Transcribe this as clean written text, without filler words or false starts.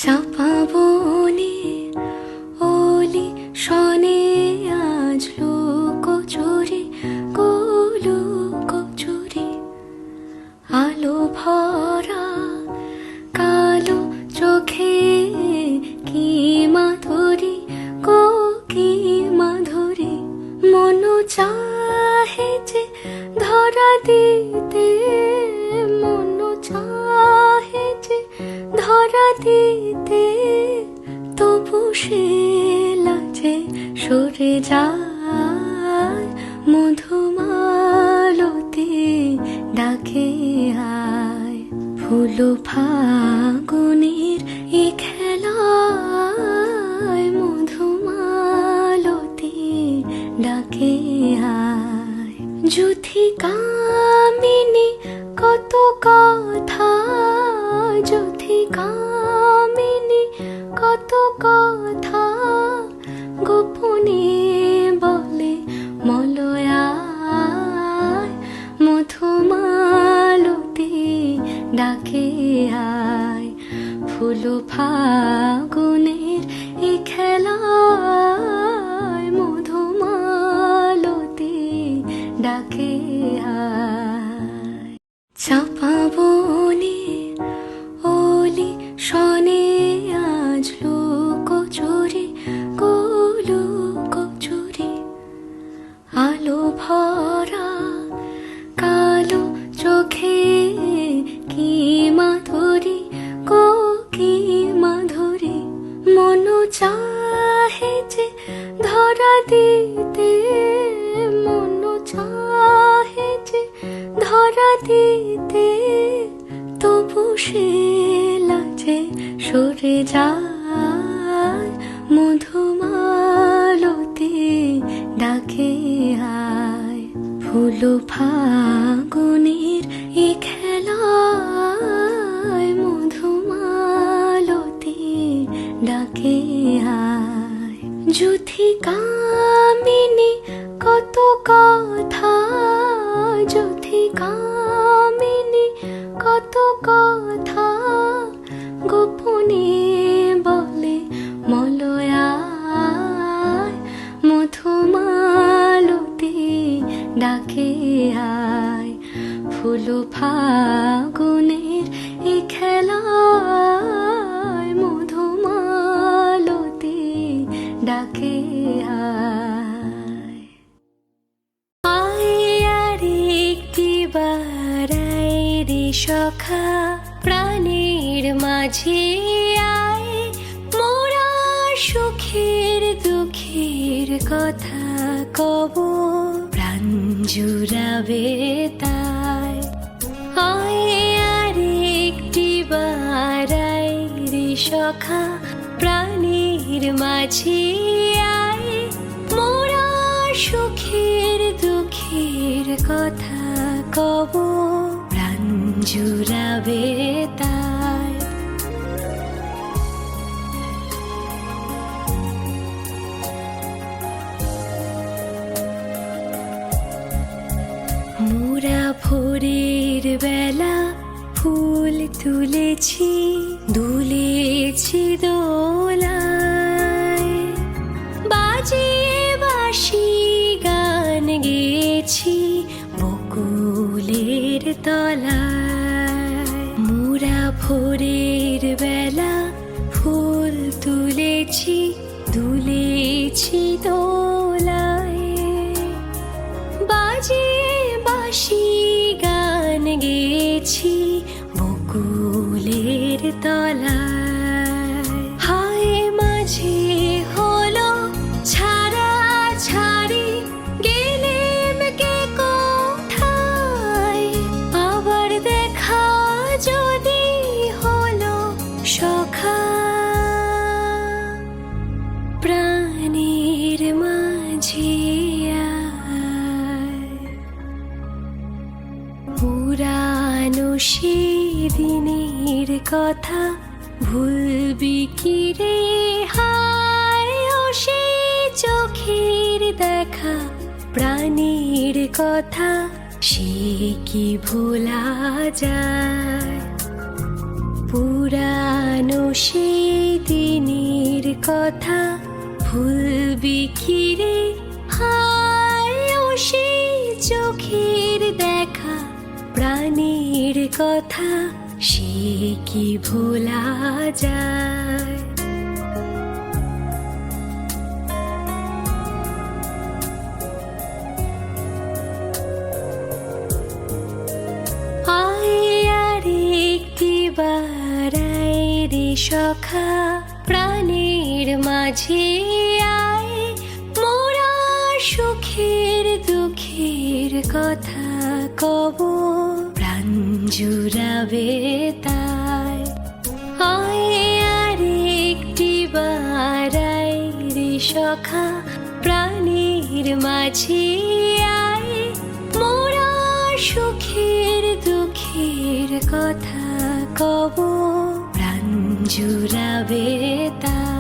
চাপা বনে অলি শনে আজ লুকোচুরি লুকোচুরি আলো ভরা কালো চোখে কি মাধুরী কি মাধুরী মন চাহে যে ধরা দিতে মন চাহে যে ধরা দিতে তবু সে লাজে সরে যায় মধুমালতি ডাকে আয় ফুল ফাগুনের এ খেলায় মধুমালতি ডাকে আয় যুথি কামিনী কত কথা যুথি কামিনী কত কথা গোপনে বলে মলয়ায় মধুমালতি ডাকে আয় ফুল ফাগুনের এ খেলায় মধুমালতি ডাকে আয় চাপা বনে অলি শনে আজ লুকোচুরি লুকোচুরি আলো ভরা কালো চোখে কি মাধুরী কি মাধুরী মন চাহে যে ধরা দিতে মন চাহে যে ধরা দিতে তবু সে লাজে সরে যায় মধুমালতি ডাকে আয় ফুল ফাগুনের এ খেলায় মধুমালতি ডাকে আয় যুথি কামিনী কত কথা যুথি কামিনী কত কথা গোপনে বলে মলয়ায় মধুমালতি ডাকে আয় ফুল ফাগুনের এ খেলায় মধুমালতি ডাকে আয় আর একটি বারাই রে সখা প্রাণের মাঝে আয় মোরা সুখের দুঃখের কথা কব প্রাণ জুড়াবে তাই আয় আর একটি বারাই রে সখা প্রাণের মাঝে আয় মোরা সুখের দুঃখের কথা কব প্রাণ জুড়াবে তাই মোরা ভোরের বেলা ফুল তুলেছি দুলেছি দোলায় বাজিয়ে বাঁশি গান গেয়েছি বকুলের তলায় মোরা ভোরের বেলা ফুল তুলেছি দুলেছি দোলায় বাজিয়ে বাঁশি গান গেয়েছি বকুলের তলায় হায় মাঝে হলো ছাড়া ছাড়ি গেলেম কে কোথায় আবার দেখা যদি হলো সখা প্রাণের মাঝে পুরানো সেদিনের কথা ভুলবি কি রে হায় ও সে চোখের দেখা প্রাণের কথা সে কি ভোলা যায় পুরানো সে দিনের কথা ভুলবি কি রে হায় ও সেই চোখের দেখা প্রাণের কথা সে কি ভোলা যায় রে সখা প্রাণের মাঝে আয় মোরা সুখের দুঃখের কথা কব প্রাণ জুড়াবে তাই আয় আর একটি বারাই রে সখা প্রাণের মাঝে আয় মোরা সুখের দুঃখের কথা কব প্রাণ জুড়াবে তা